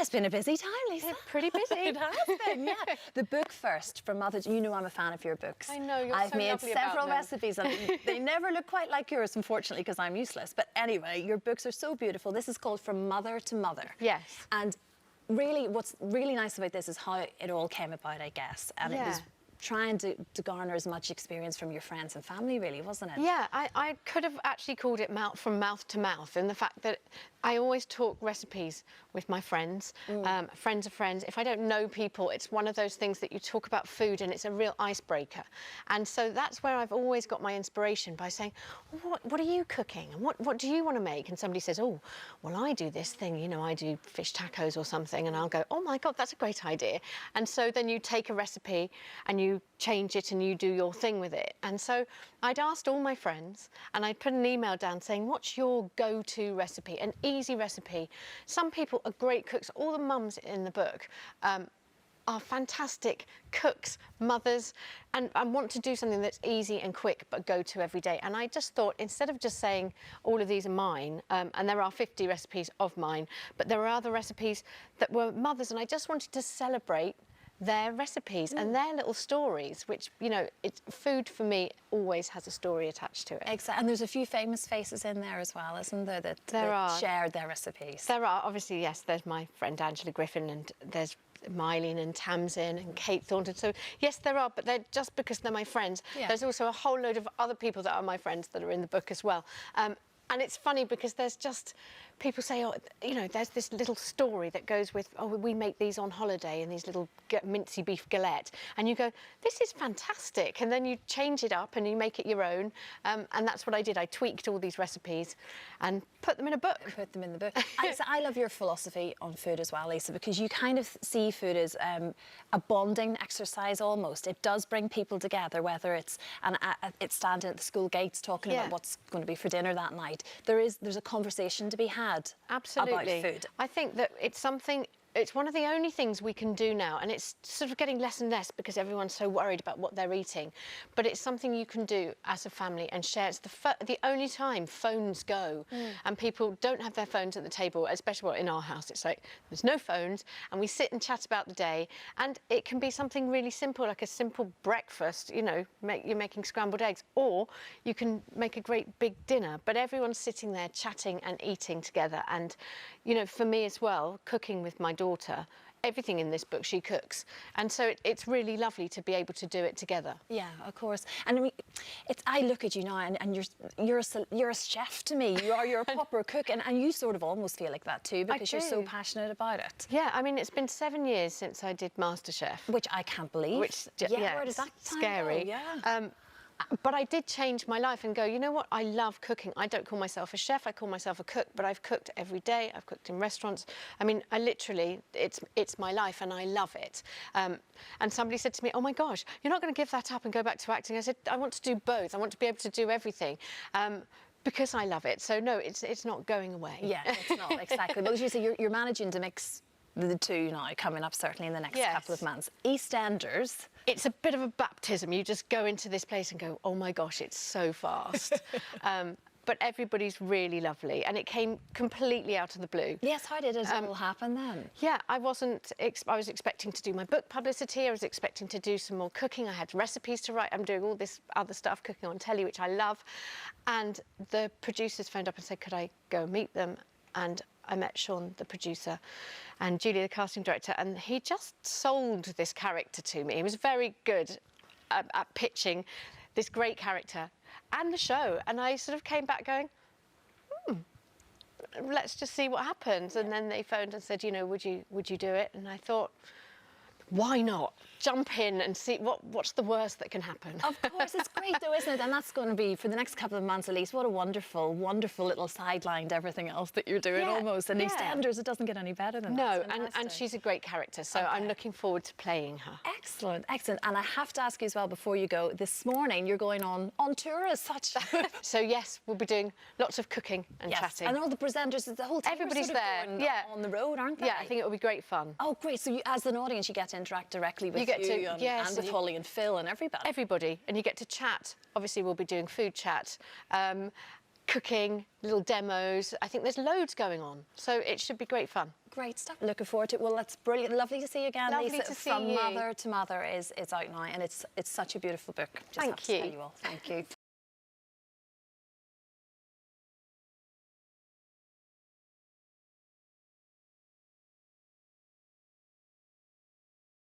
It's been a busy time, Lisa. It's pretty busy. It has been, yeah. The book first, from Mother. You know I'm a fan of your books. I know, you're I've so made lovely several about them. recipes, and they never look quite like yours, unfortunately, because I'm useless. But anyway, your books are so beautiful. This is called From Mother to Mother. Yes. And really, what's really nice about this is how it all came about, I guess. And it was trying to garner as much experience from your friends and family, really, wasn't it? Yeah, I could have actually called it From Mouth to Mouth, in the fact that I always talk recipes with my friends, friends of friends. If I don't know people, it's one of those things that you talk about food and it's a real icebreaker. And so that's where I've always got my inspiration, by saying, what are you cooking? And what do you want to make? And somebody says, oh, well, I do this thing, you know, I do fish tacos or something. And I'll go, oh my God, that's a great idea. And so then you take a recipe and you change it and you do your thing with it. And so I'd asked all my friends and I'd put an email down saying, what's your go-to recipe, an easy recipe? Some people are great cooks. All the mums in the book are fantastic cooks, mothers, and want to do something that's easy and quick but go to every day. And I just thought, instead of just saying all of these are mine, and there are 50 recipes of mine, but there are other recipes that were mothers, and I just wanted to celebrate their recipes and their little stories, which, you know, food for me always has a story attached to it. Exactly. And there's a few famous faces in there as well, isn't there, that shared their recipes? There are, obviously, yes. There's my friend Angela Griffin, and there's Mylene and Tamsin and Kate Thornton. So yes, there are, but they're just because they're my friends. Yeah. There's also a whole load of other people that are my friends that are in the book as well. And it's funny because there's just, people say, oh, you know, there's this little story that goes with, oh, we make these on holiday and these little mincy beef galette. And you go, this is fantastic. And then you change it up and you make it your own. And that's what I did. I tweaked all these recipes and put them in a book. Put them in the book. I love your philosophy on food as well, Lisa, because you kind of see food as a bonding exercise almost. It does bring people together, whether it's standing at the school gates talking about what's going to be for dinner that night. There's a conversation to be had. Absolutely. About food. I think that it's one of the only things we can do now, and it's sort of getting less and less because everyone's so worried about what they're eating, but it's something you can do as a family and share. It's the only time phones go, and people don't have their phones at the table, especially in our house. It's like there's no phones, and we sit and chat about the day, and it can be something really simple, like a simple breakfast, you know, you're making scrambled eggs, or you can make a great big dinner, but everyone's sitting there chatting and eating together. And, you know, for me as well, cooking with my daughter, everything in this book she cooks, and so it's really lovely to be able to do it together. Yeah, of course. And I mean, I look at you now, and you're a chef to me. You're a proper cook, and you sort of almost feel like that too, because you're so passionate about it. Yeah, I mean, it's been 7 years since I did MasterChef, which I can't believe. Where does that time scary go? Yeah. But I did change my life and go, you know what, I love cooking. I don't call myself a chef, I call myself a cook, but I've cooked every day, I've cooked in restaurants. I mean, I literally, it's my life and I love it. And somebody said to me, oh my gosh, you're not going to give that up and go back to acting. I said, I want to do both. I want to be able to do everything. Because I love it. So no, it's not going away. Yeah, it's not, exactly. Well, as you say, you're managing to mix the two now, coming up certainly in the next couple of months. Eastenders. It's a bit of a baptism. You just go into this place and go, oh my gosh, it's so fast. But everybody's really lovely, and it came completely out of the blue. Yes, how did it all happen then? Yeah, I was expecting to do my book publicity, I was expecting to do some more cooking, I had recipes to write, I'm doing all this other stuff, cooking on telly, which I love. And the producers phoned up and said, could I go and meet them? And I met Sean, the producer, and Julie, the casting director, and he just sold this character to me. He was very good at pitching this great character and the show. And I sort of came back going, let's just see what happens. And then they phoned and said, you know, would you do it? And I thought, why not? Jump in and see what's the worst that can happen. Of course, it's great though, isn't it? And that's going to be, for the next couple of months at least, what a wonderful, wonderful little sideline to everything else that you're doing almost. And Eastenders, it doesn't get any better than that. No, and she's a great character, so I'm looking forward to playing her. Excellent, excellent. And I have to ask you as well before you go, this morning you're going on tour as such. So yes, we'll be doing lots of cooking and chatting. And all the presenters, the whole team, everybody's there. On the road, aren't they? Yeah, I think it'll be great fun. Oh, great. So you, as an audience, you get to interact directly with you and with Holly and Phil and everybody. Everybody, and you get to chat. Obviously, we'll be doing food chat. cooking, little demos. I think there's loads going on, so it should be great fun. Great stuff. Looking forward to it. Well, that's brilliant. Lovely to see you again, Lovely Lisa. to see From you. Mother to Mother is out now, and it's such a beautiful book. Just Thank have to you. tell you all. Thank you.